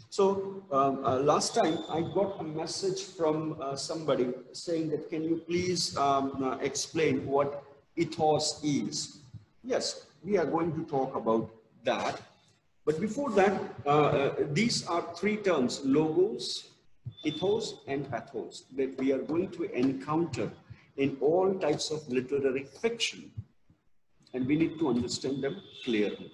So last time I got a message from somebody saying that can you please explain what ethos is? Yes, we are going to talk about that. But before that, these are three terms: logos, ethos, and pathos that we are going to encounter in all types of literary fiction, and we need to understand them clearly.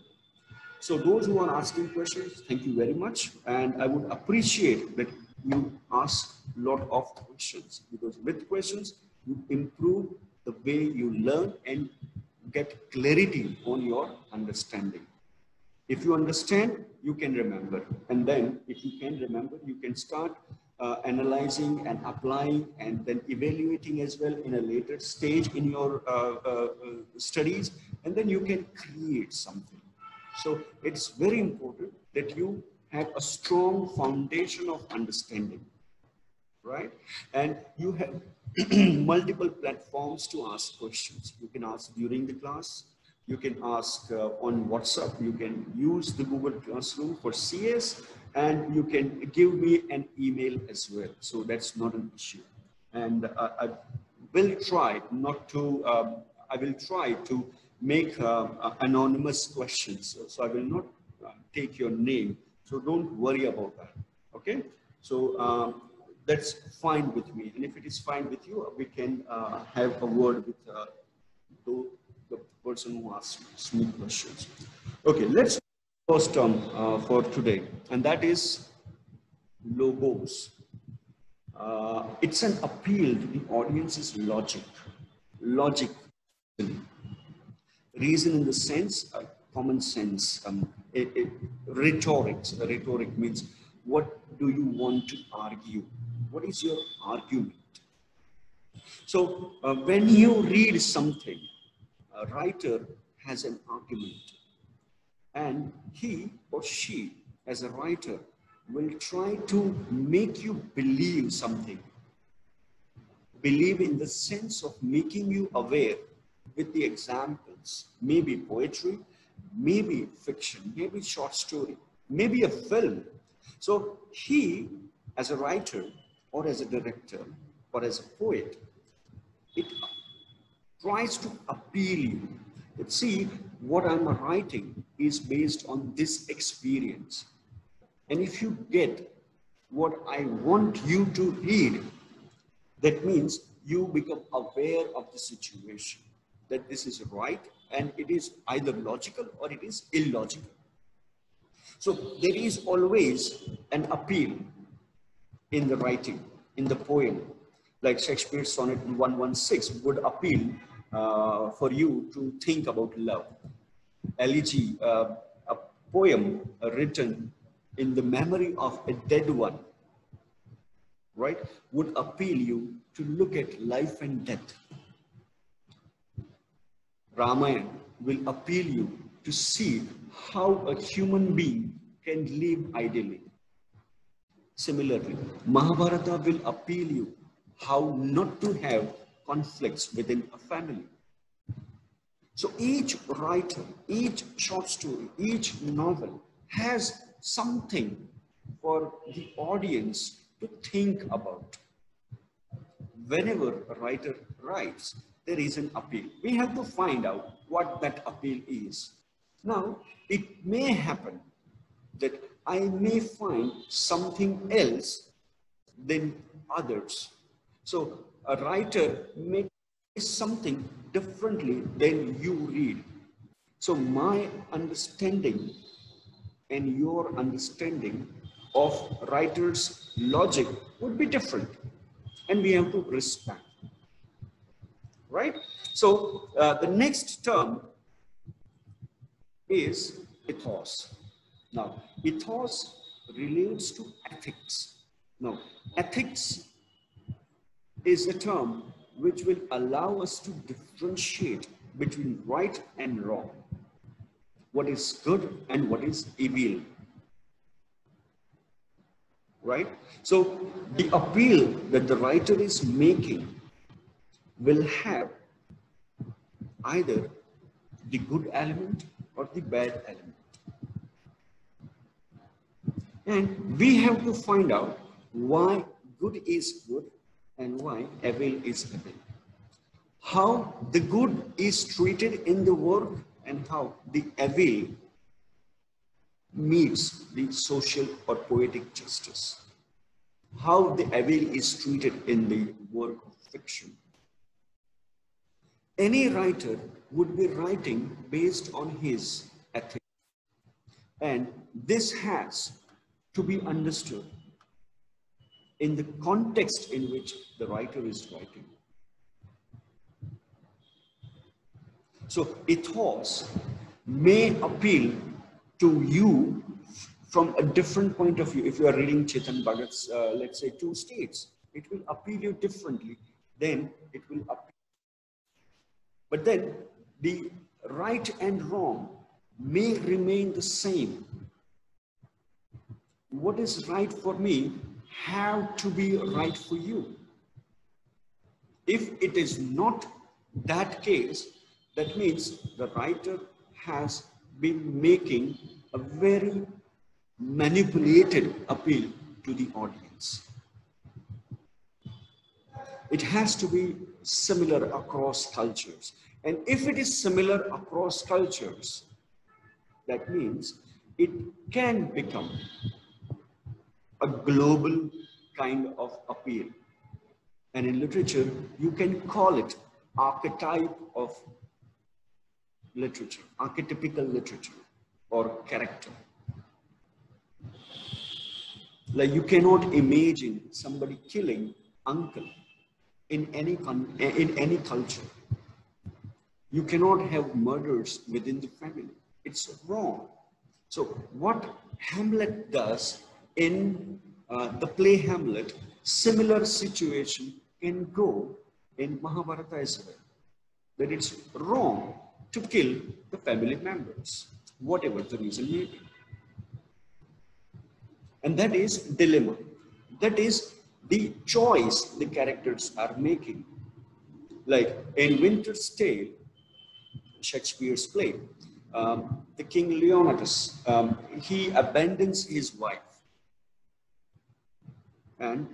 So those who are asking questions, thank you very much. And I would appreciate that you ask a lot of questions, because with questions, you improve the way you learn and get clarity on your understanding. If you understand, you can remember. And then if you can remember, you can start analyzing and applying and then evaluating as well in a later stage in your studies. And then you can create something. So it's very important that you have a strong foundation of understanding, right? And you have multiple platforms to ask questions. You can ask during the class. You can ask on WhatsApp. You can use the Google Classroom for CS, and you can give me an email as well. So that's not an issue. And I will try not to, I will try to make anonymous questions. So I will not take your name. So don't worry about that. Okay. So that's fine with me. And if it is fine with you, we can have a word with the person who asks me questions. Okay, let's first term for today, and that is logos. It's an appeal to the audience's logic. Logic, reason in the sense, common sense, rhetorics. Rhetoric means what do you want to argue? What is your argument? So when you read something, a writer has an argument, and he or she as a writer will try to make you believe something. Believe in the sense of making you aware with the examples, maybe poetry, maybe fiction, maybe short story, maybe a film. So he, as a writer or as a director or as a poet, it tries to appeal you. But see, what I'm writing is based on this experience. And if you get what I want you to read, that means you become aware of the situation, that this is right and it is either logical or it is illogical. So there is always an appeal in the writing, in the poem. Like Shakespeare's Sonnet 116 would appeal for you to think about love. Elegy, a poem written in the memory of a dead one, right, would appeal you to look at life and death. Ramayana will appeal you to see how a human being can live ideally. Similarly, Mahabharata will appeal you how not to have conflicts within a family. So each writer, each short story, each novel has something for the audience to think about. Whenever a writer writes, there is an appeal. We have to find out what that appeal is. Now, it may happen that I may find something else than others. So a writer may something differently than you read. So my understanding and your understanding of writer's logic would be different, and we have to respect, right? So the next term is ethos. Now, ethos relates to ethics. Now, ethics is a term which will allow us to differentiate between right and wrong, what is good and what is evil, right? So the appeal that the writer is making will have either the good element or the bad element. And we have to find out why good is good and why evil is evil. How the good is treated in the work and how the evil meets the social or poetic justice. How the evil is treated in the work of fiction. Any writer would be writing based on his ethics. And this has to be understood in the context in which the writer is writing. So ethos may appeal to you from a different point of view. If you are reading Chetan Bhagat's, let's say, two states, it will appeal you differently. Then it will appeal. But then the right and wrong may remain the same. What is right for me have to be right for you. If it is not that case, that means the writer has been making a very manipulated appeal to the audience. It has to be similar across cultures. And if it is similar across cultures, that means it can become a global kind of appeal. And in literature, you can call it archetype of literature, archetypical literature or character. Like you cannot imagine somebody killing uncle in any culture. You cannot have murders within the family. It's wrong. So what Hamlet does in the play Hamlet, similar situation can go in Mahabharata as well. That it's wrong to kill the family members, whatever the reason may be. And that is dilemma. That is the choice the characters are making. Like in Winter's Tale, Shakespeare's play, the King Leonidas, he abandons his wife. And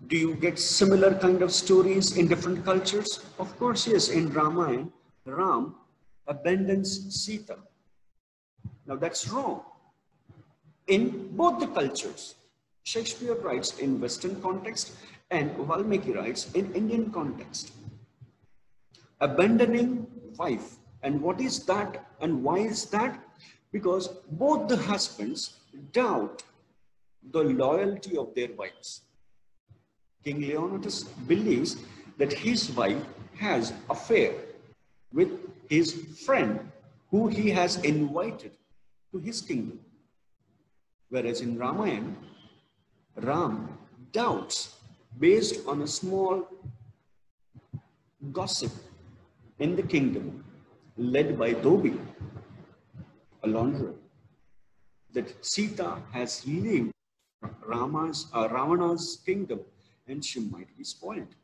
do you get similar kind of stories in different cultures? Of course, yes. In Ramayana, Ram abandons Sita. Now that's wrong. In both the cultures, Shakespeare writes in Western context and Valmiki writes in Indian context. Abandoning wife. And what is that and why is that? Because both the husbands doubt the loyalty of their wives. King Leonidas believes that his wife has affair with his friend who he has invited to his kingdom. Whereas in Ramayana, Ram doubts based on a small gossip in the kingdom led by Dhobi, a launderer, that Sita has lived Ravana's kingdom and she might be spoiled.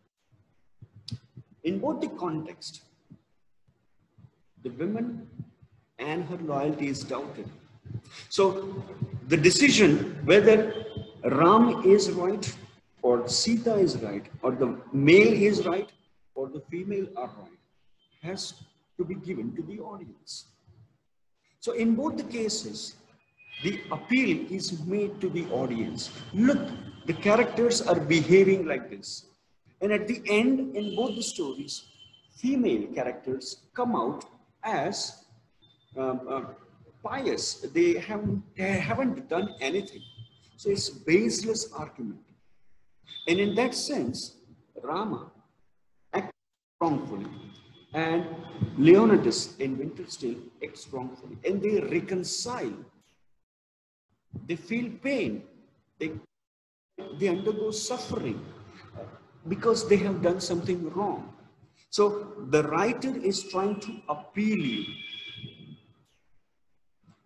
In both the context, the woman and her loyalty is doubted. So the decision whether Ram is right or Sita is right or the male is right or the female are right has to be given to the audience. So in both the cases, the appeal is made to the audience. Look, the characters are behaving like this. And at the end, in both the stories, female characters come out as pious. They haven't done anything. So it's baseless argument. And in that sense, Rama acts wrongfully. And Leonidas in Winter's Tale acts wrongfully. And they reconcile. They feel pain. They undergo suffering because they have done something wrong. So the writer is trying to appeal you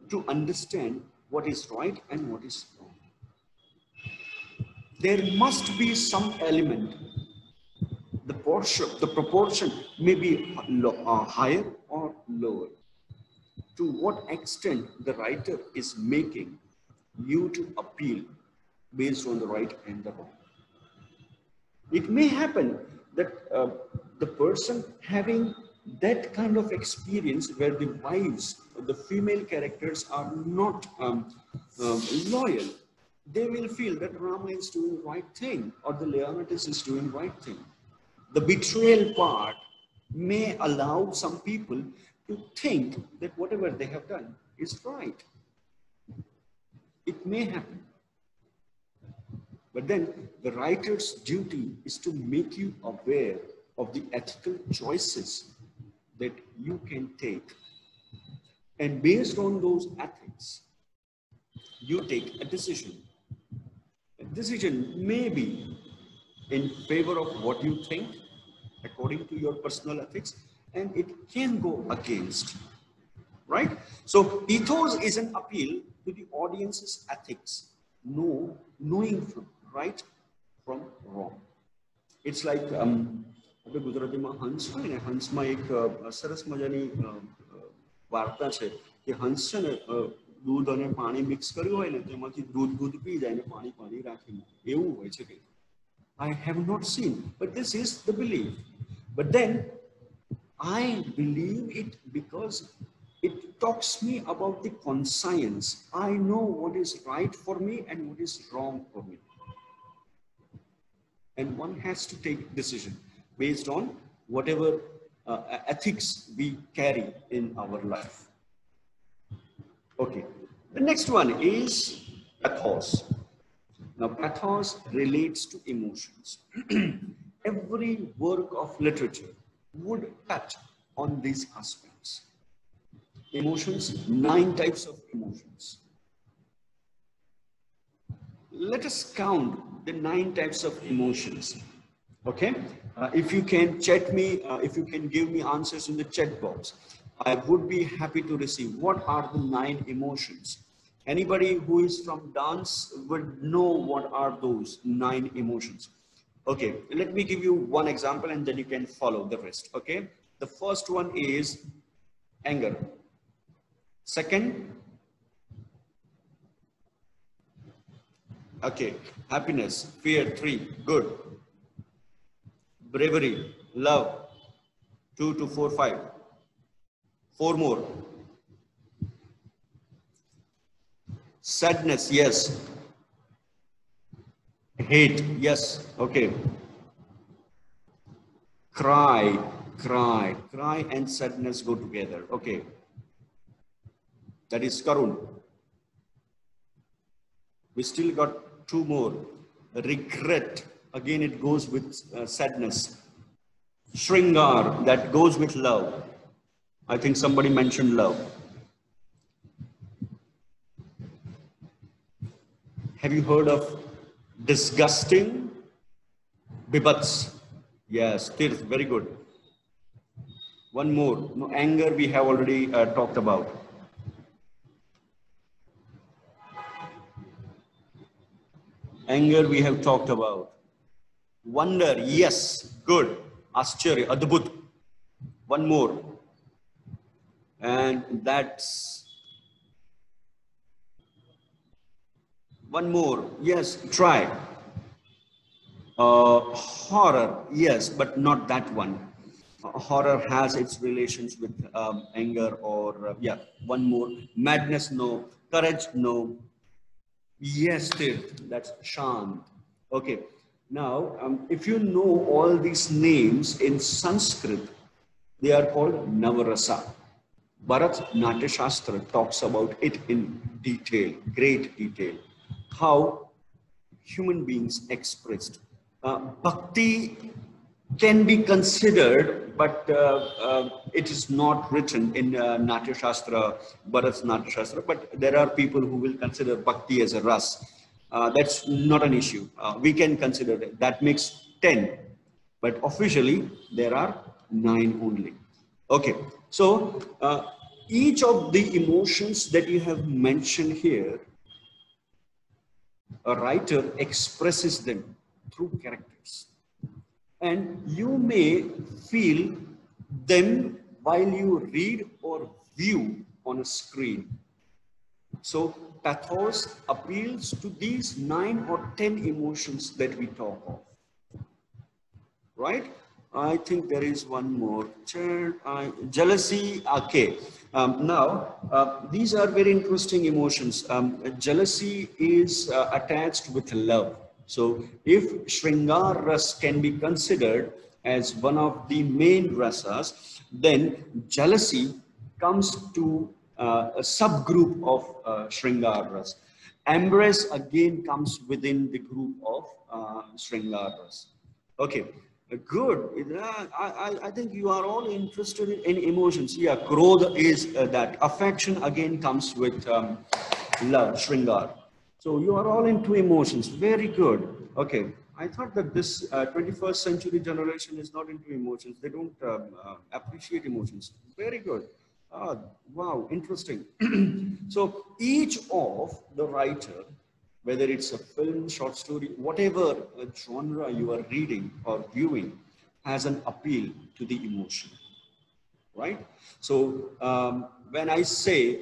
to understand what is right and what is wrong. There must be some element. The proportion may be higher or lower. To what extent the writer is making you to appeal based on the right and the wrong. It may happen that the person having that kind of experience where the wives, the female characters are not loyal, they will feel that Rama is doing right thing or the Leonidas is doing right thing. The betrayal part may allow some people to think that whatever they have done is right. It may happen. But then the writer's duty is to make you aware of the ethical choices that you can take. And based on those ethics, you take a decision. A decision may be in favor of what you think, according to your personal ethics, and it can go against, right? So ethos is an appeal to the audience's ethics, knowing from right from wrong. It's like આપણે ગુજરાતીમાં હંસ હોય ને હંસમાં એક સરસ મજાની વાર્તા છે કે હંસ છે ને દૂધ અને પાણી મિક્સ કર્યું હોય ને તેમાંથી દૂધ પી જાય ને પાણી પાણી રાખી એવું હોય છે કે I have not seen, but this is the belief. But then I believe it because it talks me about the conscience. I know what is right for me and what is wrong for me. And one has to take decision based on whatever ethics we carry in our life. Okay, the next one is ethos. Now, pathos relates to emotions. Every work of literature would touch on these aspects. Emotions, 9 types of emotions. Let us count the 9 types of emotions. Okay, if you can chat me, if you can give me answers in the chat box, I would be happy to receive. What are the 9 emotions? Anybody who is from dance would know what are those 9 emotions. Okay, let me give you one example and then you can follow the rest. Okay, the first one is anger. Second, okay, happiness. Fear, 3, good. Bravery, love, 2 to 4, 5. 4 more. Sadness, yes. Hate, yes. Okay. Cry and sadness go together. Okay. That is Karun. We still got 2 more. Regret, again it goes with sadness. Shringar, that goes with love. I think somebody mentioned love. Have you heard of disgusting? Bibats. Yes, Tirth, very good. One more. No, anger we have already talked about. Anger we have talked about. Wonder, yes, good. Ascharya, adbhut. One more. And that's one more. Yes, try. Horror, yes, but not that one. Horror has its relations with anger or yeah, one more. Madness, no. Courage, no. Yes, that's Shant. Okay, now if you know all these names in Sanskrit, they are called Navarasa. Bharat Natya Shastra talks about it in detail, great detail, how human beings expressed. Bhakti can be considered, but it is not written in Natya Shastra, Bharat's Natya Shastra, but there are people who will consider Bhakti as a ras. That's not an issue. We can consider that. That makes 10, but officially there are 9 only. Okay, so each of the emotions that you have mentioned here, a writer expresses them through characters. And you may feel them while you read or view on a screen. So pathos appeals to these 9 or 10 emotions that we talk of. Right? I think there is one more. Jealousy, okay. Now, these are very interesting emotions. Jealousy is attached with love. So, if Shringar Ras can be considered as one of the main rasas, then jealousy comes to a subgroup of Shringar Ras. Embrace again comes within the group of Shringar Ras. Okay, good. I think you are all interested in emotions. Yeah, Krodha is that. Affection again comes with love, Shringar. So you are all into emotions. Very good. Okay. I thought that this 21st century generation is not into emotions. They don't appreciate emotions. Very good. Ah, wow, interesting. So each of the writer, whether it's a film, short story, whatever genre you are reading or viewing, has an appeal to the emotion, right? So when I say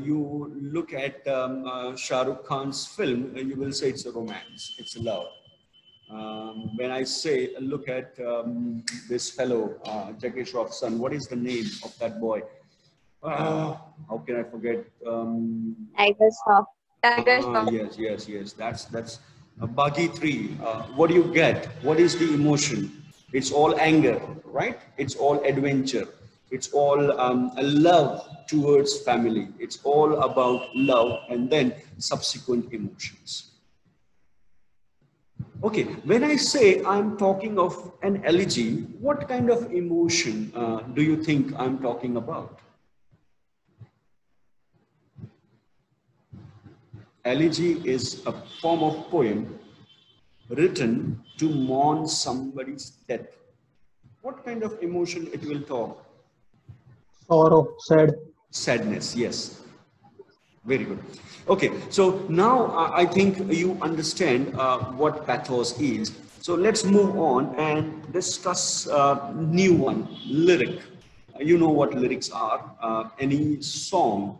you look at Shah Rukh Khan's film, you will say it's a romance, it's a love. When I say look at this fellow, Jackie Shroff's son, what is the name of that boy? How can I forget? Tiger Shroff. Tiger Shroff. Yes. That's a Buggy 3. What do you get? What is the emotion? It's all anger, right? It's all adventure. It's all a love towards family. It's all about love and then subsequent emotions. Okay, when I say I'm talking of an elegy, what kind of emotion do you think I'm talking about? Elegy is a form of poem written to mourn somebody's death. What kind of emotion it will talk? Sorrow, sad. Sadness, yes. Very good. Okay, so now I think you understand what pathos is. So let's move on and discuss new one, lyric. You know what lyrics are. Any song,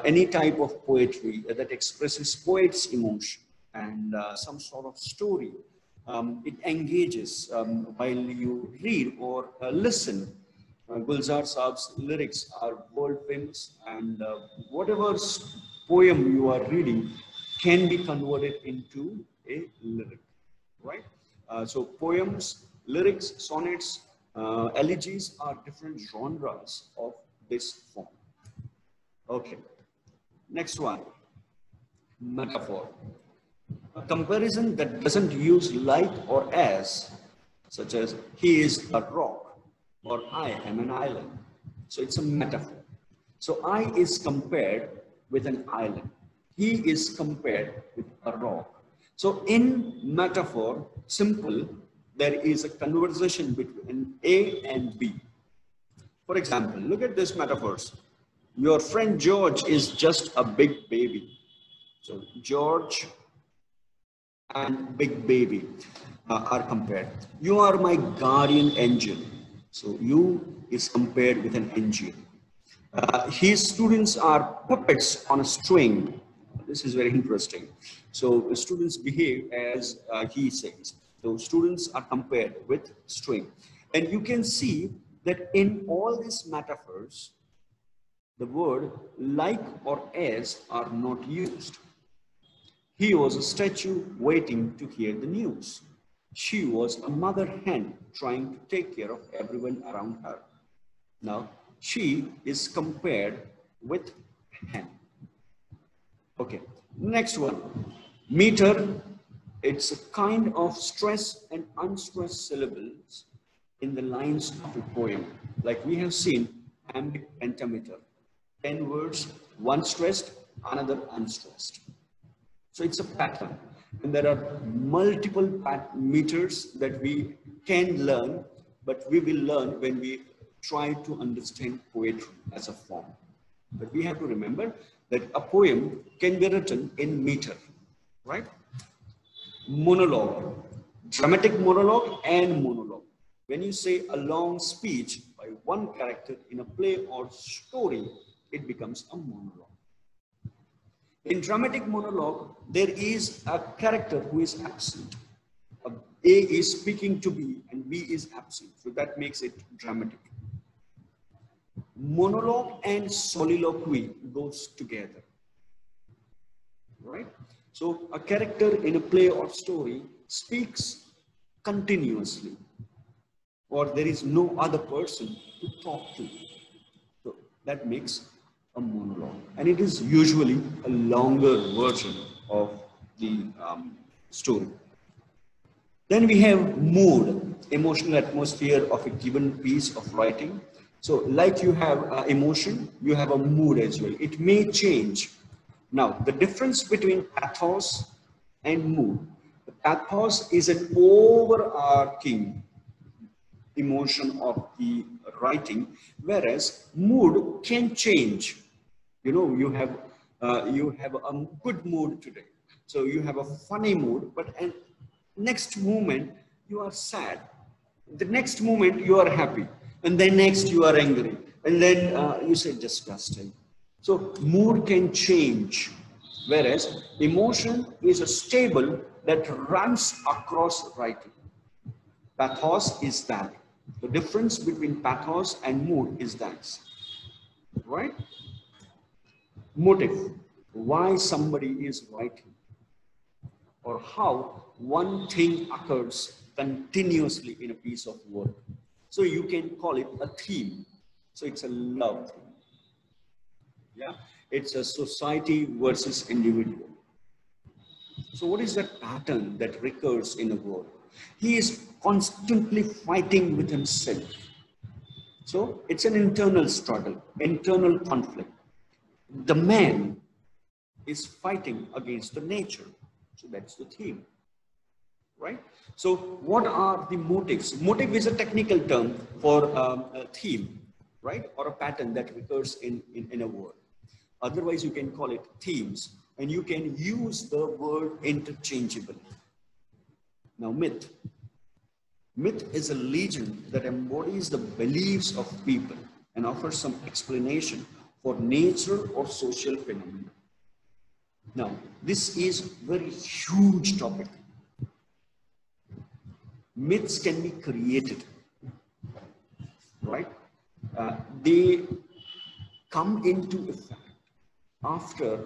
any type of poetry that expresses poet's emotion and some sort of story. It engages while you read or listen. Gulzar Saab's lyrics are world famous, and whatever poem you are reading can be converted into a lyric, right? So poems, lyrics, sonnets, elegies are different genres of this form. Okay, next one, metaphor. A comparison that doesn't use like or as, such as he is a rock or I am an island. So it's a metaphor. So I is compared with an island. He is compared with a rock. So in metaphor, simple, there is a conversation between A and B. For example, look at this metaphors. Your friend George is just a big baby. So George and big baby are compared. You are my guardian angel. So you is compared with an angel. His students are puppets on a string. This is very interesting. So students behave as he says. So students are compared with string. And you can see that in all these metaphors, the word like or as are not used. He was a statue waiting to hear the news. She was a mother hen trying to take care of everyone around her. Now, she is compared with hen. Okay, next one. Meter, it's a kind of stressed and unstressed syllables in the lines of a poem. Like we have seen, iambic pentameter. 10 words, one stressed, another unstressed. So it's a pattern. And there are multiple meters that we can learn, but we will learn when we try to understand poetry as a form. But we have to remember that a poem can be written in meter, right? Monologue, dramatic monologue and monologue. When you say a long speech by one character in a play or story, it becomes a monologue. In dramatic monologue, there is a character who is absent. A is speaking to B and B is absent. So that makes it dramatic. Monologue and soliloquy goes together, right? So a character in a play or story speaks continuously, or there is no other person to talk to. So that makes a monologue, and it is usually a longer version of the story. Then we have mood, emotional atmosphere of a given piece of writing. So like you have emotion, you have a mood as well. It may change. Now, the difference between pathos and mood. The pathos is an overarching emotion of the writing, whereas mood can change. You know, you have a good mood today, so you have a funny mood, but next moment you are sad, the next moment you are happy, and then next you are angry, and then you say disgusting. So mood can change, whereas emotion is a stable that runs across writing. Pathos is that. The difference between pathos and mood is that, right? Motive, why somebody is writing, or how one thing occurs continuously in a piece of work. So you can call it a theme. So it's a love theme. Yeah, it's a society versus individual. So what is that pattern that recurs in a work? He is constantly fighting with himself. So it's an internal struggle, internal conflict. The man is fighting against the nature. So that's the theme, right? So what are the motives? Motive is a technical term for a theme, right? Or a pattern that recurs in a word. Otherwise, you can call it themes, and you can use the word interchangeably. Now, myth. Myth is a legend that embodies the beliefs of people and offers some explanation for natural or social phenomena. Now, this is very huge topic. Myths can be created, right? They come into effect after a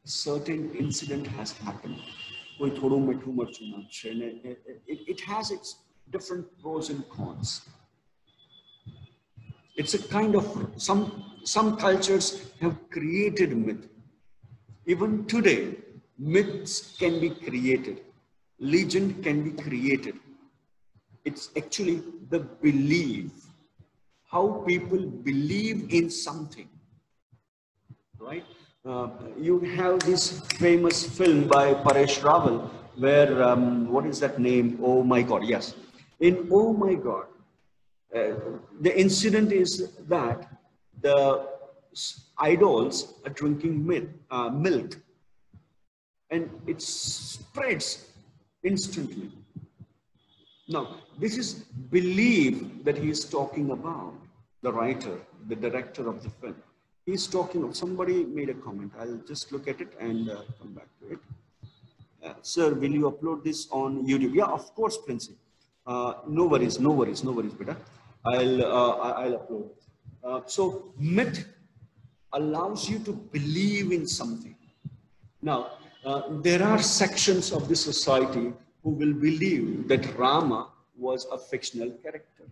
certain incident has happened. It has its different pros and cons. It's a kind of, some cultures have created myth. Even today, myths can be created. Legend can be created. It's actually the belief, how people believe in something, right? You have this famous film by Paresh Rawal, where, what is that name? Oh my God, yes. In Oh My God, the incident is that the idols are drinking milk, and it spreads instantly. Now, this is belief that he is talking about, the writer, the director of the film. He's talking of, somebody made a comment. I'll just look at it and come back to it. Sir, will you upload this on YouTube? Yeah, of course, Princey. No worries, beta. I'll upload. So myth allows you to believe in something. Now, there are sections of the society who will believe that Rama was a fictional character.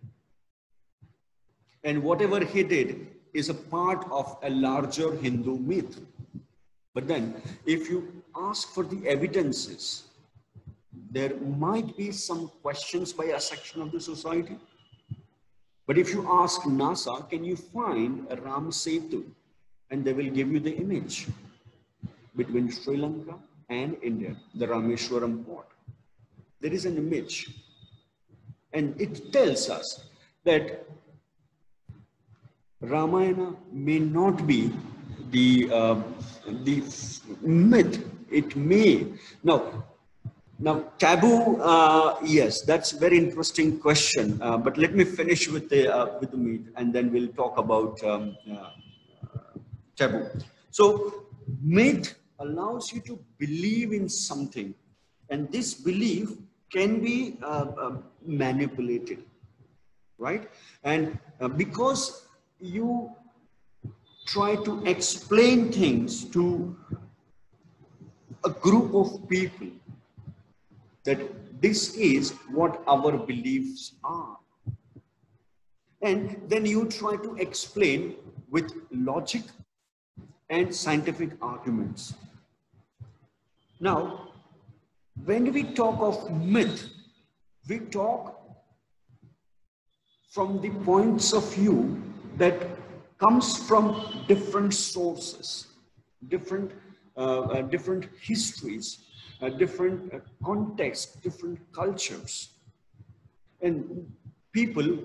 And whatever he did is a part of a larger Hindu myth. But then, if you ask for the evidences, there might be some questions by a section of the society. But if you ask NASA, can you find a Ram Setu? And they will give you the image between Sri Lanka and India, the Rameshwaram port. There is an image. And it tells us that Ramayana may not be the myth. It may. Now taboo, yes, that's a very interesting question. But let me finish with the myth, and then we'll talk about taboo. So myth allows you to believe in something, and this belief can be manipulated, right? And because you try to explain things to a group of people that this is what our beliefs are, and then you try to explain with logic and scientific arguments. Now, when we talk of myth, we talk from the points of view that comes from different sources, different histories, different contexts, different cultures. And people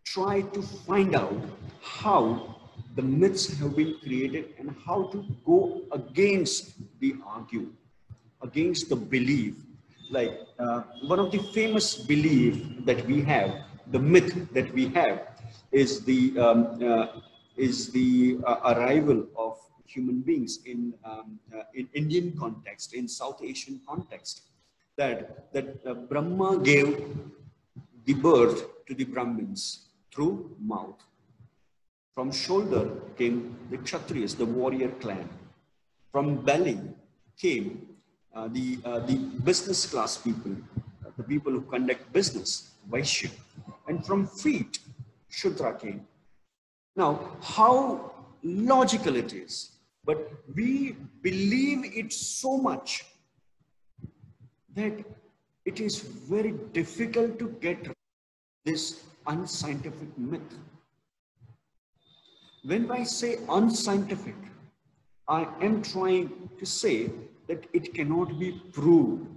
try to find out how the myths have been created and how to go against the argue, against the belief. Like one of the famous belief that we have, the myth that we have, is the arrival of human beings in Indian context, in South Asian context, that Brahma gave the birth to the Brahmins through mouth. From shoulder came the Kshatriyas, the warrior clan. From belly came the business class people, the people who conduct business, Vaishya. And from feet, Shudra came. Now, how logical it is, but we believe it so much that it is very difficult to get this unscientific myth. When I say unscientific, I am trying to say that it cannot be proved.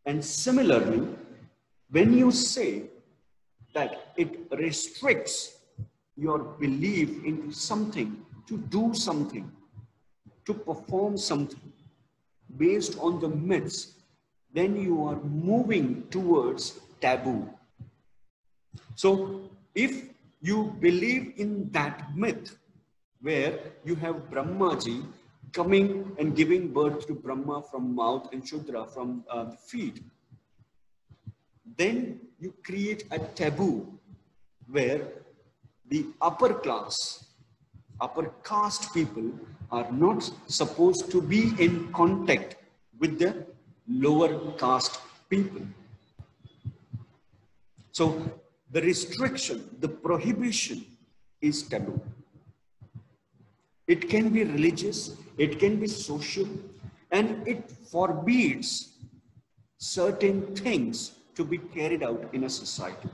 And similarly, when you say that it restricts your belief into something, to do something, to perform something based on the myths, then you are moving towards taboo. So if you believe in that myth where you have Brahmaji coming and giving birth to Brahma from mouth and Shudra from the feet, then you create a taboo where the upper class, upper caste people are not supposed to be in contact with the lower caste people. So the restriction, the prohibition is taboo. It can be religious, it can be social, and it forbids certain things to be carried out in a society.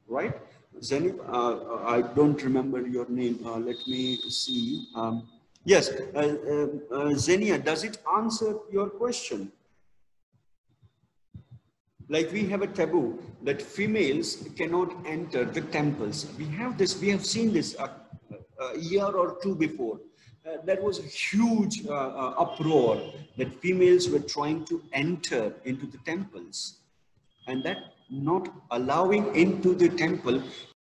Right? Zenith, I don't remember your name. Let me see. Yes, Zenia, does it answer your question? Like we have a taboo that females cannot enter the temples. We have this, we have seen this a year or two before. There was a huge uproar that females were trying to enter into the temples, and that not allowing into the temple